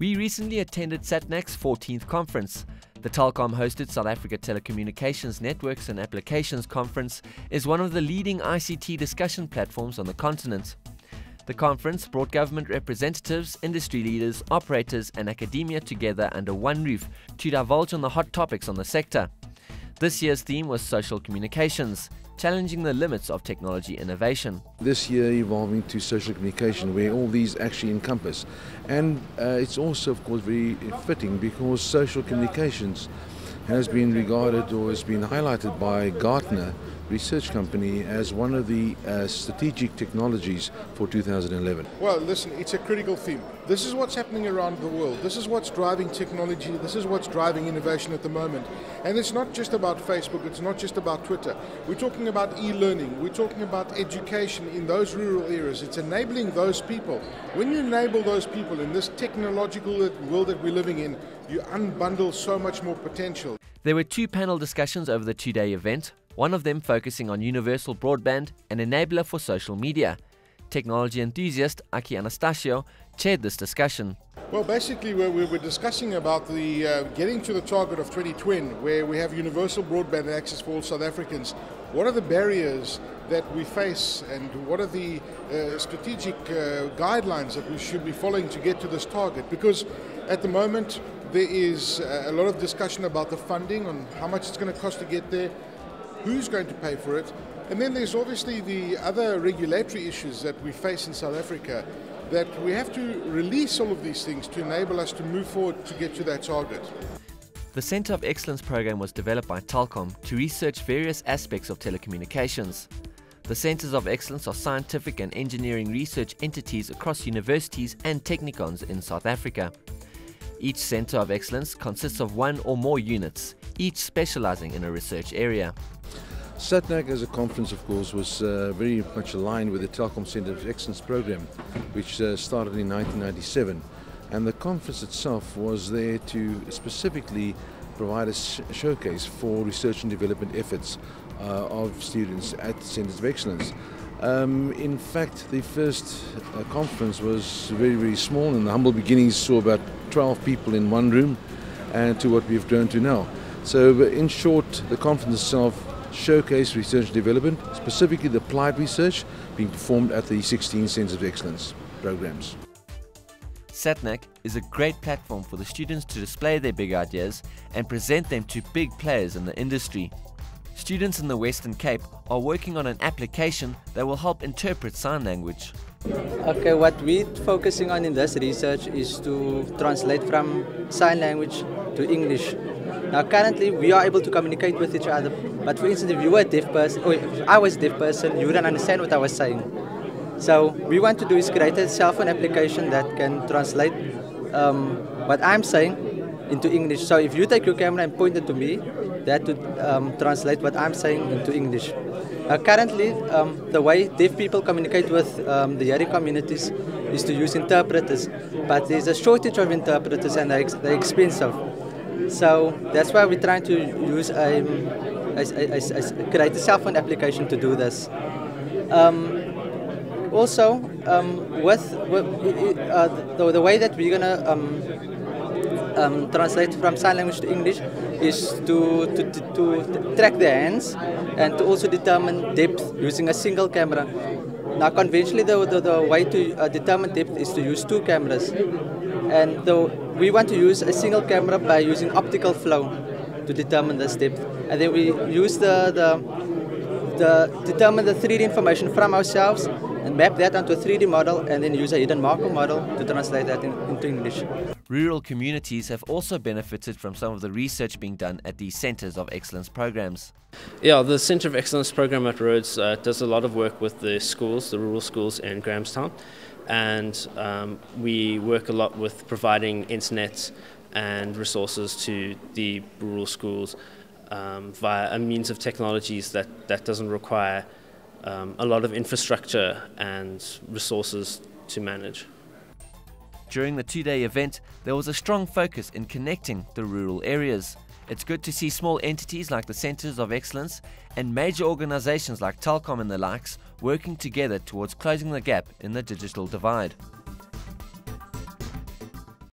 We recently attended SATNAC's 14th conference. The Telkom-hosted South Africa Telecommunications Networks and Applications Conference is one of the leading ICT discussion platforms on the continent. The conference brought government representatives, industry leaders, operators and academia together under one roof to divulge on the hot topics on the sector. This year's theme was social communications, challenging the limits of technology innovation. This year evolving to social communication, where all these actually encompass. And it's also, of course, very fitting because social communications has been regarded or has been highlighted by Gartner research company as one of the strategic technologies for 2011. Well, listen, it's a critical theme. This is what's happening around the world. This is what's driving technology. This is what's driving innovation at the moment. And it's not just about Facebook. It's not just about Twitter. We're talking about e-learning. We're talking about education in those rural areas. It's enabling those people. When you enable those people in this technological world that we're living in, you unbundle so much more potential. There were two panel discussions over the two-day event, one of them focusing on universal broadband, an enabler for social media. Technology enthusiast Aki Anastasio chaired this discussion. Well, basically we were discussing about the getting to the target of 2020, where we have universal broadband access for all South Africans. What are the barriers that we face and what are the strategic guidelines that we should be following to get to this target? Because at the moment there is a lot of discussion about the funding, on how much it's going to cost to get there, who's going to pay for it, and then there's obviously the other regulatory issues that we face in South Africa, that we have to release all of these things to enable us to move forward to get to that target. The Centre of Excellence program was developed by Telkom to research various aspects of telecommunications. The Centres of Excellence are scientific and engineering research entities across universities and technikons in South Africa. Each Centre of Excellence consists of one or more units, each specializing in a research area. SATNAC as a conference, of course, was very much aligned with the Telecom Centre of Excellence program, which started in 1997. And the conference itself was there to specifically provide a showcase for research and development efforts of students at Centres of Excellence. In fact, the first conference was very, very small. In the humble beginnings, saw about 12 people in one room, and to what we've grown to now. So, in short, the conference itself showcased research and development, specifically the applied research being performed at the 16 Centres of Excellence programs. SATNAC is a great platform for the students to display their big ideas and present them to big players in the industry. Students in the Western Cape are working on an application that will help interpret sign language. Okay, what we're focusing on in this research is to translate from sign language to English. Now currently we are able to communicate with each other, but for instance if you were a deaf person, or if I was a deaf person, you wouldn't understand what I was saying. So we want to do is create a cell phone application that can translate what I'm saying into English. So if you take your camera and point it to me, that would translate what I'm saying into English. Currently, the way deaf people communicate with the hearing communities is to use interpreters, but there's a shortage of interpreters and they're expensive. So that's why we're trying to use create a cell phone application to do this. Also, with the way that we're gonna translate from sign language to English is to track their hands and to also determine depth using a single camera. Now conventionally the way to determine depth is to use two cameras, and we want to use a single camera by using optical flow to determine this depth, and then we use determine the 3D information from ourselves and map that onto a 3D model, and then use a hidden marker model to translate that into English. Rural communities have also benefited from some of the research being done at these Centres of Excellence programs. Yeah, the Centre of Excellence program at Rhodes does a lot of work with the schools, the rural schools in Grahamstown, and we work a lot with providing internet and resources to the rural schools via a means of technologies that doesn't require a lot of infrastructure and resources to manage. During the two-day event, there was a strong focus in connecting the rural areas. It's good to see small entities like the Centres of Excellence and major organizations like Telkom and the likes working together towards closing the gap in the digital divide.